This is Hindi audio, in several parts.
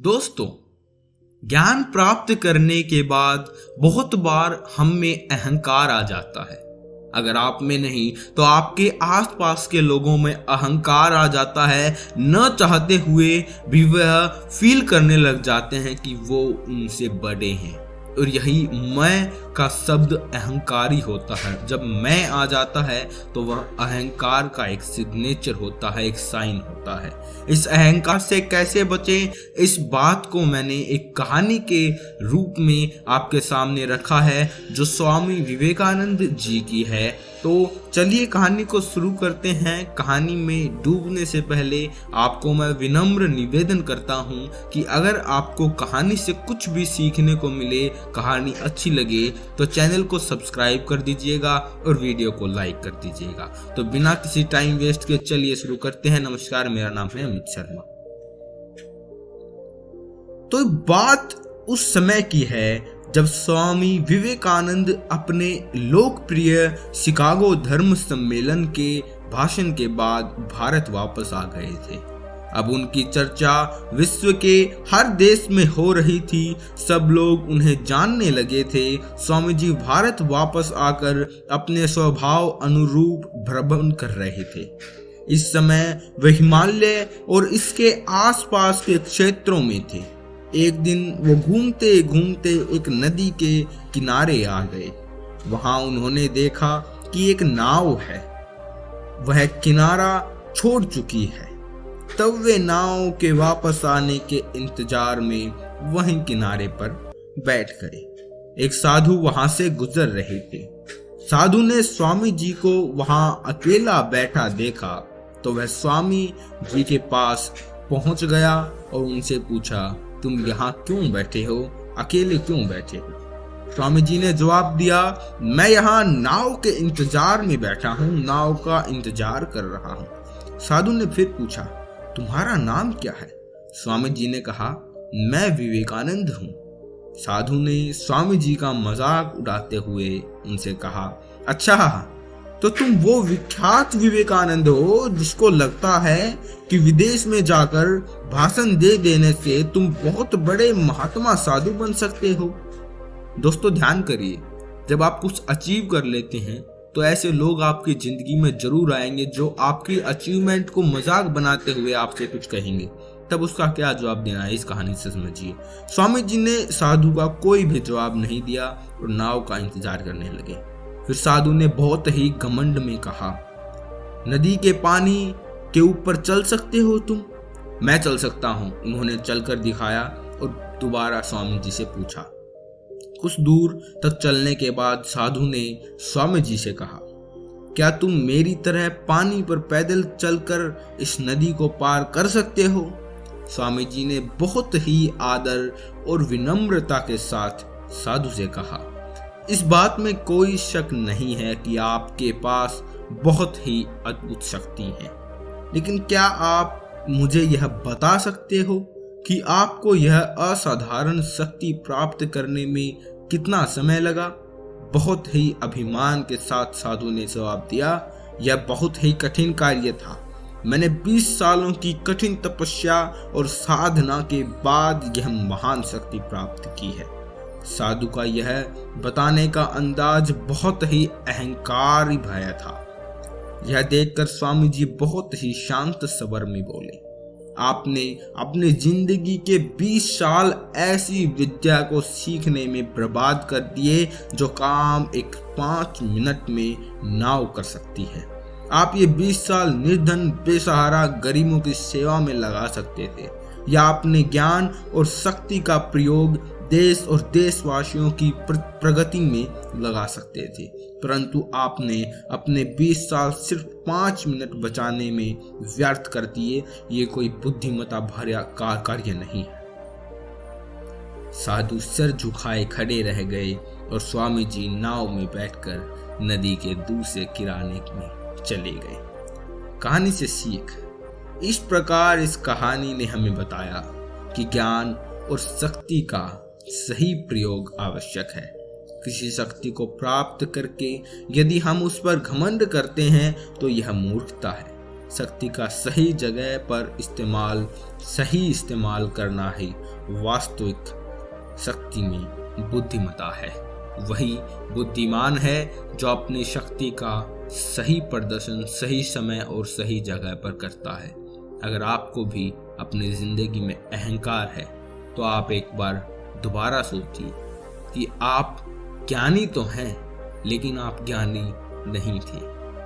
दोस्तों, ज्ञान प्राप्त करने के बाद बहुत बार हम में अहंकार आ जाता है। अगर आप में नहीं तो आपके आसपास के लोगों में अहंकार आ जाता है। न चाहते हुए भी वह फील करने लग जाते हैं कि वो उनसे बड़े हैं। और यही मैं का शब्द अहंकारी होता है। जब मैं आ जाता है तो वह अहंकार का एक सिग्नेचर होता है, एक साइन होता है। इस अहंकार से कैसे बचें, इस बात को मैंने एक कहानी के रूप में आपके सामने रखा है जो स्वामी विवेकानंद जी की है। तो चलिए कहानी को शुरू करते हैं। कहानी में डूबने से पहले आपको मैं विनम्र निवेदन करता हूं कि अगर आपको कहानी से कुछ भी सीखने को मिले, कहानी अच्छी लगे तो चैनल को सब्सक्राइब कर दीजिएगा और वीडियो को लाइक कर दीजिएगा। तो बिना किसी टाइम वेस्ट के चलिए शुरू करते हैं। नमस्कार, मेरा नाम है अमित शर्मा। तो बात उस समय की है जब स्वामी विवेकानंद अपने लोकप्रिय शिकागो धर्म सम्मेलन के भाषण के बाद भारत वापस आ गए थे। अब उनकी चर्चा विश्व के हर देश में हो रही थी। सब लोग उन्हें जानने लगे थे। स्वामी जी भारत वापस आकर अपने स्वभाव अनुरूप भ्रमण कर रहे थे। इस समय वे हिमालय और इसके आसपास के क्षेत्रों में थे। एक दिन वो घूमते घूमते एक नदी के किनारे आ गए। वहां उन्होंने देखा कि एक नाव है, वह किनारा छोड़ चुकी है। तब वे नाव के वापस आने के इंतजार में वहीं किनारे पर बैठ गए। एक साधु वहां से गुजर रहे थे। साधु ने स्वामी जी को वहां अकेला बैठा देखा तो वह स्वामी जी के पास पहुंच गया और उनसे पूछा, तुम यहाँ क्यों बैठे हो, अकेले क्यों बैठे हो? स्वामी जी ने जवाब दिया, मैं यहाँ नाव के इंतजार में बैठा हूँ, नाव का इंतजार कर रहा हूँ। साधु ने फिर पूछा, तुम्हारा नाम क्या है? स्वामी जी ने कहा, मैं विवेकानंद हूँ। साधु ने स्वामी जी का मजाक उड़ाते हुए उनसे कहा, अच्छा तो तुम वो विख्यात विवेकानंद हो जिसको लगता है कि विदेश में जाकर भाषण दे देने से तुम बहुत बड़े महात्मा साधु बन सकते हो। दोस्तों ध्यान करिए, जब आप कुछ अचीव कर लेते हैं तो ऐसे लोग आपकी जिंदगी में जरूर आएंगे जो आपकी अचीवमेंट को मजाक बनाते हुए आपसे कुछ कहेंगे। तब उसका क्या जवाब देना है, इस कहानी से समझिए। स्वामी जी ने साधु का कोई भी जवाब नहीं दिया और नाव का इंतजार करने लगे। फिर साधु ने बहुत ही घमंड में कहा, नदी के पानी के ऊपर चल सकते हो तुम? मैं चल सकता हूं। उन्होंने चलकर दिखाया और दोबारा स्वामी जी से पूछा। कुछ दूर तक चलने के बाद साधु ने स्वामी जी से कहा, क्या तुम मेरी तरह पानी पर पैदल चलकर इस नदी को पार कर सकते हो? स्वामी जी ने बहुत ही आदर और विनम्रता के साथ साधु से कहा, इस बात में कोई शक नहीं है कि आपके पास बहुत ही अद्भुत शक्ति है, लेकिन क्या आप मुझे यह बता सकते हो कि आपको यह असाधारण शक्ति प्राप्त करने में कितना समय लगा? बहुत ही अभिमान के साथ साधु ने जवाब दिया, यह बहुत ही कठिन कार्य था। मैंने 20 सालों की कठिन तपस्या और साधना के बाद यह महान शक्ति प्राप्त की है। साधु का यह बताने का अंदाज बहुत ही अहंकारी भरा था। यह देखकर स्वामी जी बहुत ही शांत स्वर में बोले, आपने अपनी जिंदगी के 20 साल ऐसी विद्या को सीखने में बर्बाद कर दिए जो काम एक 5 मिनट में नाव कर सकती है। आप ये 20 साल निर्धन बेसहारा गरीबों की सेवा में लगा सकते थे, या अपने ज्ञान और शक्ति का प्रयोग देश और देशवासियों की प्रगति में लगा सकते थे, परंतु आपने अपने 20 साल सिर्फ 5 मिनट बचाने में व्यर्थ कर दिए। ये कोई बुद्धिमत्ता भरा कार्य नहीं है। साधु सिर झुकाए खड़े रह गए और स्वामी जी नाव में बैठकर नदी के दूसरे किनारे में चले गए। कहानी से सीख, इस प्रकार इस कहानी ने हमें बताया कि ज्ञान और शक्ति का सही प्रयोग आवश्यक है। किसी शक्ति को प्राप्त करके यदि हम उस पर घमंड करते हैं तो यह मूर्खता है। शक्ति का सही जगह पर सही इस्तेमाल करना ही वास्तविक शक्ति में बुद्धिमत्ता है। वही बुद्धिमान है जो अपनी शक्ति का सही प्रदर्शन सही समय और सही जगह पर करता है। अगर आपको भी अपनी जिंदगी में अहंकार है तो आप एक बार दोबारा सोचिए कि आप ज्ञानी तो हैं लेकिन आप ज्ञानी नहीं थे।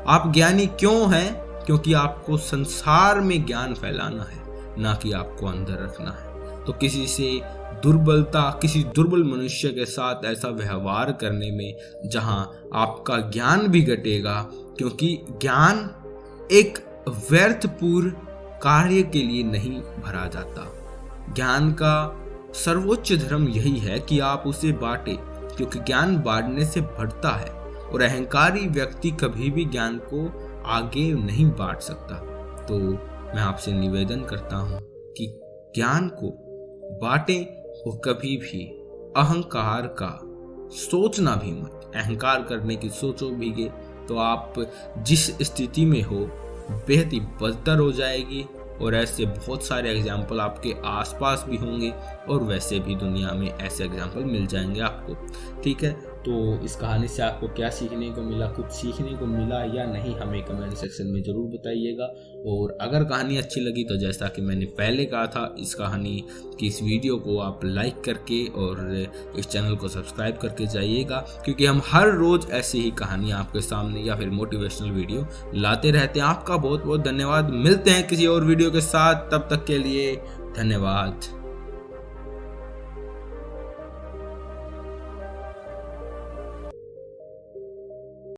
आप ज्ञानी क्यों हैं? क्योंकि आपको संसार में ज्ञान फैलाना है, ना कि आपको अंदर रखना है। तो किसी दुर्बल मनुष्य के साथ ऐसा व्यवहार करने में जहां आपका ज्ञान भी घटेगा, क्योंकि ज्ञान एक व्यर्थपूर्ण कार्य के लिए नहीं भरा जाता। ज्ञान का सर्वोच्च धर्म यही है कि आप उसे बांटें, क्योंकि ज्ञान बांटने से बढ़ता है और अहंकारी व्यक्ति कभी भी ज्ञान को आगे नहीं बांट सकता। तो मैं आपसे निवेदन करता हूं कि ज्ञान को बांटें और कभी भी अहंकार का सोचना भी मत। अहंकार करने की सोचोगे तो आप जिस स्थिति में हो बेहद ही बदतर हो जाएगी। और ऐसे बहुत सारे एग्जाम्पल आपके आसपास भी होंगे और वैसे भी दुनिया में ऐसे एग्जाम्पल मिल जाएंगे आपको। ठीक है, तो इस कहानी से आपको क्या सीखने को मिला, कुछ सीखने को मिला या नहीं, हमें कमेंट सेक्शन में ज़रूर बताइएगा। और अगर कहानी अच्छी लगी तो जैसा कि मैंने पहले कहा था, इस कहानी की इस वीडियो को आप लाइक करके और इस चैनल को सब्सक्राइब करके जाइएगा, क्योंकि हम हर रोज़ ऐसी ही कहानी आपके सामने या फिर मोटिवेशनल वीडियो लाते रहते हैं। आपका बहुत बहुत धन्यवाद। मिलते हैं किसी और वीडियो के साथ, तब तक के लिए धन्यवाद।